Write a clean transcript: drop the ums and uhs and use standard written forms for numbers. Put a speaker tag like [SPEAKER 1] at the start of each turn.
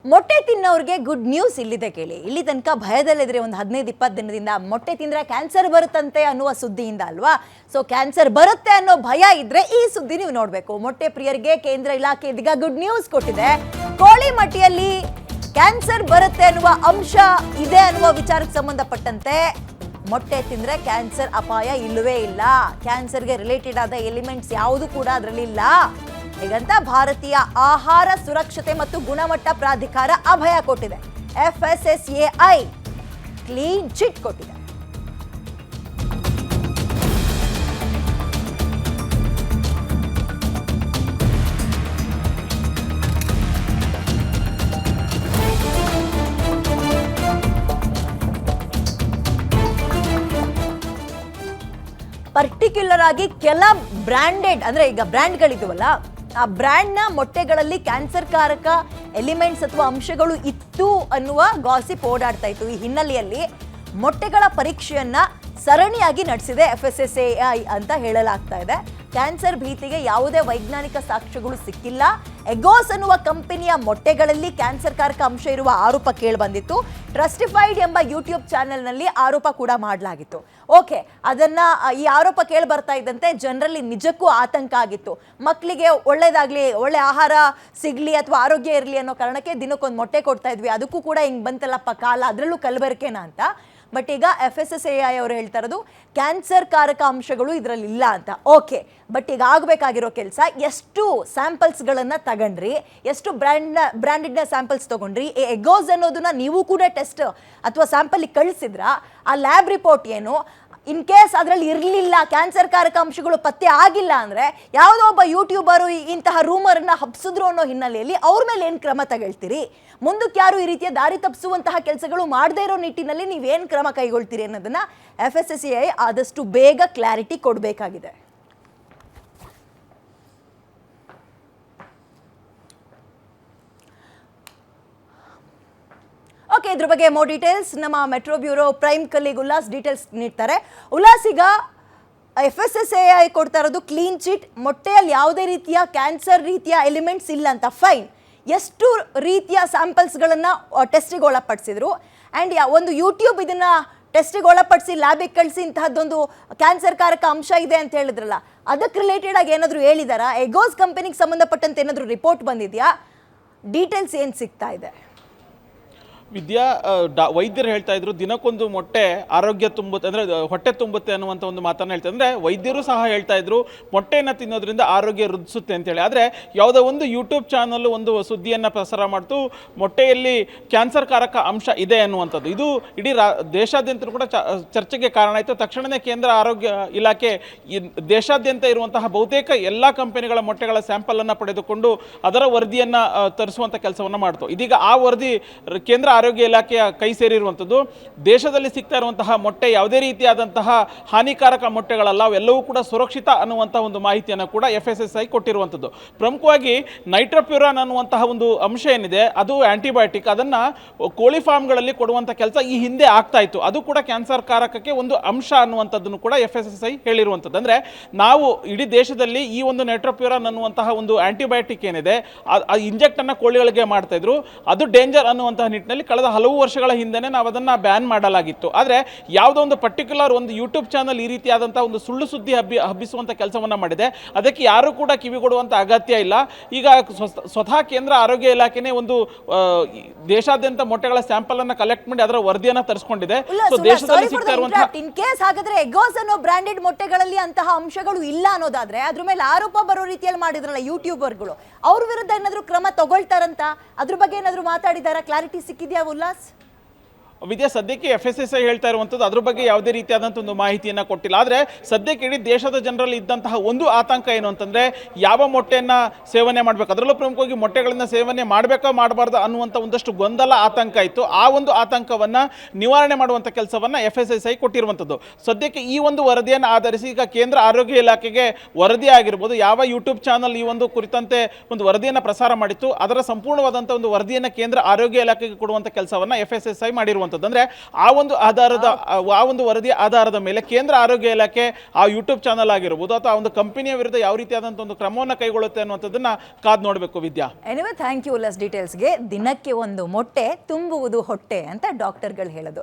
[SPEAKER 1] ಮೊಟ್ಟೆ ತಿನ್ನೋರಿಗೆ good news ಇಲ್ಲಿದೆ ಕೇಳಿ. ಇಲ್ಲಿ ತನಕ ಭಯದಲ್ಲಿದ್ರೆ ಒಂದು 15-20 ದಿನದಿಂದ ಮೊಟ್ಟೆ ತಿಂದ್ರೆ ಕ್ಯಾನ್ಸರ್ ಬರುತ್ತಂತೆ ಅನ್ನುವ ಸುದ್ದಿಯಿಂದ ಅಲ್ವಾ. ಸೊ ಕ್ಯಾನ್ಸರ್ ಬರುತ್ತೆ ಅನ್ನೋ ಭಯ ಇದ್ರೆ ಈ ಸುದ್ದಿ ನೀವು ನೋಡಬೇಕು. ಮೊಟ್ಟೆ ಪ್ರಿಯರಿಗೆ ಕೇಂದ್ರ ಇಲಾಖೆ ಇದೀಗ ಗುಡ್ ನ್ಯೂಸ್ ಕೊಟ್ಟಿದೆ. ಕೋಳಿ ಮಟ್ಟಿಯಲ್ಲಿ ಕ್ಯಾನ್ಸರ್ ಬರುತ್ತೆ ಅನ್ನುವ ಅಂಶ ಇದೆ ಅನ್ನುವ ವಿಚಾರಕ್ಕೆ ಸಂಬಂಧಪಟ್ಟಂತೆ ಮೊಟ್ಟೆ ತಿಂದ್ರೆ ಕ್ಯಾನ್ಸರ್ ಅಪಾಯ ಇಲ್ಲವೇ ಇಲ್ಲ. ಕ್ಯಾನ್ಸರ್ಗೆ ರಿಲೇಟೆಡ್ ಆದ ಎಲಿಮೆಂಟ್ಸ್ ಯಾವುದು ಕೂಡ ಅದರಲ್ಲಿ ಇಲ್ಲ. ಹೀಗಂತ ಭಾರತೀಯ ಆಹಾರ ಸುರಕ್ಷತೆ ಮತ್ತು ಗುಣಮಟ್ಟ ಪ್ರಾಧಿಕಾರ ಅಭಯ ಕೊಟ್ಟಿದೆ. FSSAI ಕ್ಲೀನ್ ಚಿಟ್ ಕೊಟ್ಟಿದೆ. ಪರ್ಟಿಕ್ಯುಲರ್ ಆಗಿ ಕೆಲ ಬ್ರ್ಯಾಂಡೆಡ್ ಅಂದ್ರೆ ಈಗ ಬ್ರ್ಯಾಂಡ್ಗಳಿದ್ವಲ್ಲ, ಆ ಬ್ರ್ಯಾಂಡ್ನ ಮೊಟ್ಟೆಗಳಲ್ಲಿ ಕ್ಯಾನ್ಸರ್ ಕಾರಕ ಎಲಿಮೆಂಟ್ಸ್ ಅಥವಾ ಅಂಶಗಳು ಇತ್ತು ಅನ್ನುವ ಗಾಸಿಪ್ ಓಡಾಡ್ತಾ ಇತ್ತು. ಈ ಹಿನ್ನೆಲೆಯಲ್ಲಿ ಮೊಟ್ಟೆಗಳ ಪರೀಕ್ಷೆಯನ್ನ ಸರಣಿಯಾಗಿ ನಡೆಸಿದೆ FSSAI ಅಂತ ಹೇಳಲಾಗ್ತಾ ಇದೆ. ಕ್ಯಾನ್ಸರ್ ಭೀತಿಗೆ ಯಾವುದೇ ವೈಜ್ಞಾನಿಕ ಸಾಕ್ಷ್ಯಗಳು ಸಿಕ್ಕಿಲ್ಲ. ಎಗೋಸ್ ಅನ್ನುವ ಕಂಪನಿಯ ಮೊಟ್ಟೆಗಳಲ್ಲಿ ಕ್ಯಾನ್ಸರ್ ಕಾರಕ ಅಂಶ ಇರುವ ಆರೋಪ ಕೇಳಿಬಂದಿತ್ತು. ಟ್ರಸ್ಟಿಫೈಡ್ ಎಂಬ ಯೂಟ್ಯೂಬ್ ಚಾನೆಲ್ನಲ್ಲಿ ಆರೋಪ ಕೂಡ ಮಾಡಲಾಗಿತ್ತು. ಓಕೆ, ಅದನ್ನ ಈ ಆರೋಪ ಕೇಳಿ ಬರ್ತಾ ಇದ್ದಂತೆ ಜನರಲ್ಲಿ ನಿಜಕ್ಕೂ ಆತಂಕ ಆಗಿತ್ತು. ಮಕ್ಕಳಿಗೆ ಒಳ್ಳೇದಾಗ್ಲಿ, ಒಳ್ಳೆ ಆಹಾರ ಸಿಗ್ಲಿ ಅಥವಾ ಆರೋಗ್ಯ ಇರಲಿ ಅನ್ನೋ ಕಾರಣಕ್ಕೆ ದಿನಕ್ಕೊಂದು ಮೊಟ್ಟೆ ಕೊಡ್ತಾ ಇದ್ವಿ. ಅದಕ್ಕೂ ಕೂಡ ಹಿಂಗೆ ಬಂತಲ್ಲಪ್ಪ ಕಾಲ, ಅದರಲ್ಲೂ ಕಲಬೆರಕೆನಾ ಅಂತ. ಬಟ್ ಈಗ FSSAI ಅವರು ಹೇಳ್ತಾ ಇರೋದು ಕ್ಯಾನ್ಸರ್ ಕಾರಕ ಅಂಶಗಳು ಇದರಲ್ಲಿ ಇಲ್ಲ ಅಂತ. ಓಕೆ, ಬಟ್ ಈಗ ಆಗಬೇಕಾಗಿರೋ ಕೆಲಸ, ಎಷ್ಟು ಸ್ಯಾಂಪಲ್ಸ್ಗಳನ್ನು ತಗೊಂಡ್ರಿ, ಎಷ್ಟು ಬ್ರ್ಯಾಂಡೆಡ್ನ ಸ್ಯಾಂಪಲ್ಸ್ ತಗೊಂಡ್ರಿ, ಎಗೋಸ್ ಅನ್ನೋದನ್ನ ನೀವು ಕೂಡ ಟೆಸ್ಟ್ ಅಥವಾ ಸ್ಯಾಂಪಲ್ಗೆ ಕಳಿಸಿದ್ರ, ಆ ಲ್ಯಾಬ್ ರಿಪೋರ್ಟ್ ಏನು, ಇನ್ ಕೇಸ್ ಅದರಲ್ಲಿ ಇರಲಿಲ್ಲ, ಕ್ಯಾನ್ಸರ್ ಕಾರಕ ಅಂಶಗಳು ಪತ್ತೆ ಆಗಿಲ್ಲ ಅಂದರೆ ಯಾವುದೋ ಒಬ್ಬ ಯೂಟ್ಯೂಬರು ಇಂತಹ ರೂಮರ್ನ ಹಬ್ಸಿದ್ರು ಅನ್ನೋ ಹಿನ್ನೆಲೆಯಲ್ಲಿ ಅವ್ರ ಮೇಲೆ ಏನು ಕ್ರಮ ತಗೊಳ್ತೀರಿ? ಮುಂದಕ್ಕೆ ಯಾರು ಈ ರೀತಿಯ ದಾರಿ ತಪ್ಪಿಸುವಂತಹ ಕೆಲಸಗಳು ಮಾಡದೇ ಇರೋ ನಿಟ್ಟಿನಲ್ಲಿ ನೀವೇನು ಕ್ರಮ ಕೈಗೊಳ್ತೀರಿ ಅನ್ನೋದನ್ನ FSSAI ಆದಷ್ಟು ಬೇಗ ಕ್ಲಾರಿಟಿ ಕೊಡಬೇಕಾಗಿದೆ. ಓಕೆ, ಇದ್ರ ಬಗ್ಗೆ ಮೋರ್ ಡೀಟೇಲ್ಸ್ ನಮ್ಮ metro bureau prime colleague Ullas details ನೀಡ್ತಾರೆ. ಉಲ್ಲಾಸ್, ಈಗ FSSAI ಕೊಡ್ತಾ ಇರೋದು ಕ್ಲೀನ್ ಚಿಟ್, ಮೊಟ್ಟೆಯಲ್ಲಿ ಯಾವುದೇ ರೀತಿಯ ಕ್ಯಾನ್ಸರ್ ರೀತಿಯ ಎಲಿಮೆಂಟ್ಸ್ ಇಲ್ಲ ಅಂತ. ಫೈನ್, ಎಷ್ಟು ರೀತಿಯ ಸ್ಯಾಂಪಲ್ಸ್ಗಳನ್ನು ಟೆಸ್ಟಿಗೆ ಒಳಪಡಿಸಿದ್ರು? ಆ್ಯಂಡ್ ಒಂದು ಯೂಟ್ಯೂಬ್ ಇದನ್ನ ಟೆಸ್ಟಿಗೆ ಒಳಪಡಿಸಿ ಲ್ಯಾಬಿಗೆ ಕಳಿಸಿ ಇಂತಹದ್ದೊಂದು ಕ್ಯಾನ್ಸರ್ ಕಾರಕ ಅಂಶ ಇದೆ ಅಂತ ಹೇಳಿದ್ರಲ್ಲ, ಅದಕ್ಕೆ ರಿಲೇಟೆಡ್ ಆಗಿ ಏನಾದರೂ ಹೇಳಿದಾರಾ? ಎಗೋಸ್ ಕಂಪನಿಗೆ ಸಂಬಂಧಪಟ್ಟಂತೆ ಏನಾದರೂ ರಿಪೋರ್ಟ್ ಬಂದಿದೆಯಾ? ಡೀಟೇಲ್ಸ್ ಏನು ಸಿಗ್ತಾ ಇದೆ?
[SPEAKER 2] ವಿದ್ಯಾ, ವೈದ್ಯರು ಹೇಳ್ತಾ ಇದ್ರು ದಿನಕ್ಕೊಂದು ಮೊಟ್ಟೆ ಆರೋಗ್ಯ ತುಂಬುತ್ತೆ, ಅಂದರೆ ಹೊಟ್ಟೆ ತುಂಬುತ್ತೆ ಅನ್ನುವಂಥ ಒಂದು ಮಾತನ್ನು ಹೇಳ್ತಾರೆ. ಅಂದರೆ ವೈದ್ಯರು ಸಹ ಹೇಳ್ತಾ ಇದ್ರು ಮೊಟ್ಟೆಯನ್ನು ತಿನ್ನೋದ್ರಿಂದ ಆರೋಗ್ಯ ವೃದ್ಧಿಸುತ್ತೆ ಅಂತೇಳಿ. ಆದರೆ ಯಾವುದೋ ಒಂದು ಯೂಟ್ಯೂಬ್ ಚಾನಲ್ ಒಂದು ಸುದ್ದಿಯನ್ನು ಪ್ರಸಾರ ಮಾಡ್ತು ಮೊಟ್ಟೆಯಲ್ಲಿ ಕ್ಯಾನ್ಸರ್ ಕಾರಕ ಅಂಶ ಇದೆ ಅನ್ನುವಂಥದ್ದು. ಇದು ಇಡೀ ದೇಶಾದ್ಯಂತ ಕೂಡ ಚರ್ಚೆಗೆ ಕಾರಣ ಆಯಿತು. ತಕ್ಷಣವೇ ಕೇಂದ್ರ ಆರೋಗ್ಯ ಇಲಾಖೆ ದೇಶಾದ್ಯಂತ ಇರುವಂತಹ ಬಹುತೇಕ ಎಲ್ಲ ಕಂಪನಿಗಳ ಮೊಟ್ಟೆಗಳ ಸ್ಯಾಂಪಲನ್ನು ಪಡೆದುಕೊಂಡು ಅದರ ವರದಿಯನ್ನು ತರಿಸುವಂಥ ಕೆಲಸವನ್ನು ಮಾಡ್ತು. ಇದೀಗ ಆ ವರದಿ ಕೇಂದ್ರ ಆರೋಗ್ಯ ಇಲಾಖೆಯ ಕೈ ಸೇರಿರುವಂಥದ್ದು. ದೇಶದಲ್ಲಿ ಸಿಗ್ತಾ ಇರುವಂತಹ ಮೊಟ್ಟೆ ಯಾವುದೇ ರೀತಿಯಾದಂತಹ ಹಾನಿಕಾರಕ ಮೊಟ್ಟೆಗಳಲ್ಲ, ಅವೆಲ್ಲವೂ ಕೂಡ ಸುರಕ್ಷಿತ ಅನ್ನುವಂಥ ಒಂದು ಮಾಹಿತಿಯನ್ನು ಕೂಡ FSSAI ಕೊಟ್ಟಿರುವಂಥದ್ದು. ಪ್ರಮುಖವಾಗಿ ನೈಟ್ರೋಪ್ಯೂರಾನ್ ಅನ್ನುವಂತಹ ಒಂದು ಅಂಶ ಏನಿದೆ, ಅದು ಆಂಟಿಬಯೋಟಿಕ್, ಅದನ್ನು ಕೋಳಿ ಫಾರ್ಮ್ಗಳಲ್ಲಿ ಕೊಡುವಂಥ ಕೆಲಸ ಈ ಹಿಂದೆ ಆಗ್ತಾ ಇತ್ತು. ಅದು ಕೂಡ ಕ್ಯಾನ್ಸರ್ ಕಾರಕಕ್ಕೆ ಒಂದು ಅಂಶ ಅನ್ನುವಂಥದ್ದನ್ನು ಕೂಡ FSSAI ಹೇಳಿರುವಂಥದ್ದು. ಅಂದರೆ ನಾವು ಇಡೀ ದೇಶದಲ್ಲಿ ಈ ಒಂದು ನೈಟ್ರೋಪ್ಯೂರಾನ್ ಅನ್ನುವಂತಹ ಒಂದು ಆಂಟಿಬಯೋಟಿಕ್ ಏನಿದೆ, ಆ ಇಂಜೆಕ್ಟನ್ನು ಕೋಳಿಗಳಿಗೆ ಮಾಡ್ತಾ ಇದ್ರು. ಅದು ಡೇಂಜರ್ ಅನ್ನುವಂತಹ ನಿಟ್ಟಿನಲ್ಲಿ ಕಳೆದ ಹಲವು ವರ್ಷಗಳ ಹಿಂದೆ ನಾವು ಅದನ್ನು ಬ್ಯಾನ್ ಮಾಡಲಾಗಿತ್ತು. ಆದರೆ ಯಾವುದೋ ಒಂದು ಪರ್ಟಿಕ್ಯುಲರ್ ಒಂದು ಯೂಟ್ಯೂಬ್ ಚಾನಲ್ ಈ ರೀತಿಯಾದಂಥ ಒಂದು ಸುಳ್ಳು ಸುದ್ದಿ ಹಬ್ಬಿಸುವಂಥ ಕೆಲಸವನ್ನು ಮಾಡಿದೆ. ಅದಕ್ಕೆ ಯಾರು ಕೂಡ ಕಿವಿಗೊಡುವಂಥ ಅಗತ್ಯ ಇಲ್ಲ. ಈಗ ಸ್ವತಃ ಕೇಂದ್ರ ಆರೋಗ್ಯ ಇಲಾಖೆನೇ ಒಂದು ದೇಶಾದ್ಯಂತ ಮೊಟ್ಟೆಗಳ ಸ್ಯಾಂಪಲ್ ಅನ್ನು ಕಲೆಕ್ಟ್ ಮಾಡಿ ಅದರ ವರದಿಯನ್ನು ತರಿಸಿಕೊಂಡಿದೆ. ಸೊ ದೇಶದಲ್ಲಿ ಸಿಗ್ತಾ ಇರುವಂತಹ
[SPEAKER 1] ಇನ್ ಕೇಸ್ ಹಾಗಾದ್ರೆ ಎಗೋಸ್ ಅನ್ನೋ ಬ್ರಾಂಡೆಡ್ ಮೊಟ್ಟೆಗಳಲ್ಲಿ ಅಂತಹ ಅಂಶಗಳು ಇಲ್ಲ ಅನ್ನೋದಾದ್ರೆ ಅದ್ರ ಮೇಲೆ ಆರೋಪ ಬರೋ ರೀತಿಯಲ್ಲಿ ಮಾಡಿದ್ರಲ್ಲ ಯೂಟ್ಯೂಬರ್ಗಳು, ಅವ್ರ ವಿರುದ್ಧ ಏನಾದರೂ ಕ್ರಮ ತಗೊಳ್ತಾರಂತ ಅದ್ರ ಬಗ್ಗೆ ಏನಾದರೂ ಮಾತಾಡಿದಾರಾ? ಕ್ಲಾರಿಟಿ ಸಿಕ್ಕಿದ್ಯಾ ಉಲ್ಲಾಸ್?
[SPEAKER 2] ವಿದ್ಯಾ, ಸದ್ಯಕ್ಕೆ FSSAI ಹೇಳ್ತಾ ಇರುವಂಥದ್ದು ಅದ್ರ ಬಗ್ಗೆ ಯಾವುದೇ ರೀತಿಯಾದಂಥ ಒಂದು ಮಾಹಿತಿಯನ್ನು ಕೊಟ್ಟಿಲ್ಲ. ಆದರೆ ಸದ್ಯಕ್ಕೆ ಇಡೀ ದೇಶದ ಜನರಲ್ಲಿ ಇದ್ದಂತಹ ಒಂದು ಆತಂಕ ಏನು ಅಂತಂದರೆ, ಯಾವ ಮೊಟ್ಟೆಯನ್ನು ಸೇವನೆ ಮಾಡಬೇಕು, ಅದರಲ್ಲೂ ಪ್ರಮುಖವಾಗಿ ಮೊಟ್ಟೆಗಳನ್ನು ಸೇವನೆ ಮಾಡಬೇಕಾ ಮಾಡಬಾರ್ದು ಅನ್ನುವಂಥ ಒಂದಷ್ಟು ಗೊಂದಲ ಆತಂಕ ಇತ್ತು. ಆ ಒಂದು ಆತಂಕವನ್ನು ನಿವಾರಣೆ ಮಾಡುವಂಥ ಕೆಲಸವನ್ನು FSSAI ಕೊಟ್ಟಿರುವಂಥದ್ದು. ಸದ್ಯಕ್ಕೆ ಈ ಒಂದು ವರದಿಯನ್ನು ಆಧರಿಸಿ ಈಗ ಕೇಂದ್ರ ಆರೋಗ್ಯ ಇಲಾಖೆಗೆ ವರದಿ ಆಗಿರ್ಬೋದು, ಯಾವ ಯೂಟ್ಯೂಬ್ ಚಾನಲ್ ಈ ಒಂದು ಕುರಿತಂತೆ ಒಂದು ವರದಿಯನ್ನು ಪ್ರಸಾರ ಮಾಡಿತ್ತು, ಅದರ ಸಂಪೂರ್ಣವಾದಂಥ ಒಂದು ವರದಿಯನ್ನು ಕೇಂದ್ರ ಆರೋಗ್ಯ ಇಲಾಖೆಗೆ ಕೊಡುವಂಥ ಕೆಲಸವನ್ನು FSSAI ಮಾಡಿರುವಂಥದ್ದು. ಅನ್ನುವಂಥದ್ದು. ಅಂದ್ರೆ ಆ ಒಂದು ವರದಿಯ ಆಧಾರದ ಮೇಲೆ ಕೇಂದ್ರ ಆರೋಗ್ಯ ಇಲಾಖೆ ಆ ಯೂಟ್ಯೂಬ್ ಚಾನಲ್ ಆಗಿರ್ಬೋದು ಅಥವಾ ಒಂದು ಕಂಪನಿಯ ವಿರುದ್ಧ ಯಾವ ರೀತಿಯಾದಂಥ ಒಂದು ಕ್ರಮವನ್ನು ಕೈಗೊಳ್ಳುತ್ತೆ ಅನ್ನುವಂಥದ್ದನ್ನ ಕಾದ್ ನೋಡಬೇಕು Vidya.
[SPEAKER 1] Anyway thank you less ಡೀಟೇಲ್ಸ್ಗೆ. ದಿನಕ್ಕೆ ಒಂದು ಮೊಟ್ಟೆ ತುಂಬುವುದು ಹೊಟ್ಟೆ ಅಂತ ಡಾಕ್ಟರ್ಗಳು ಹೇಳೋದು.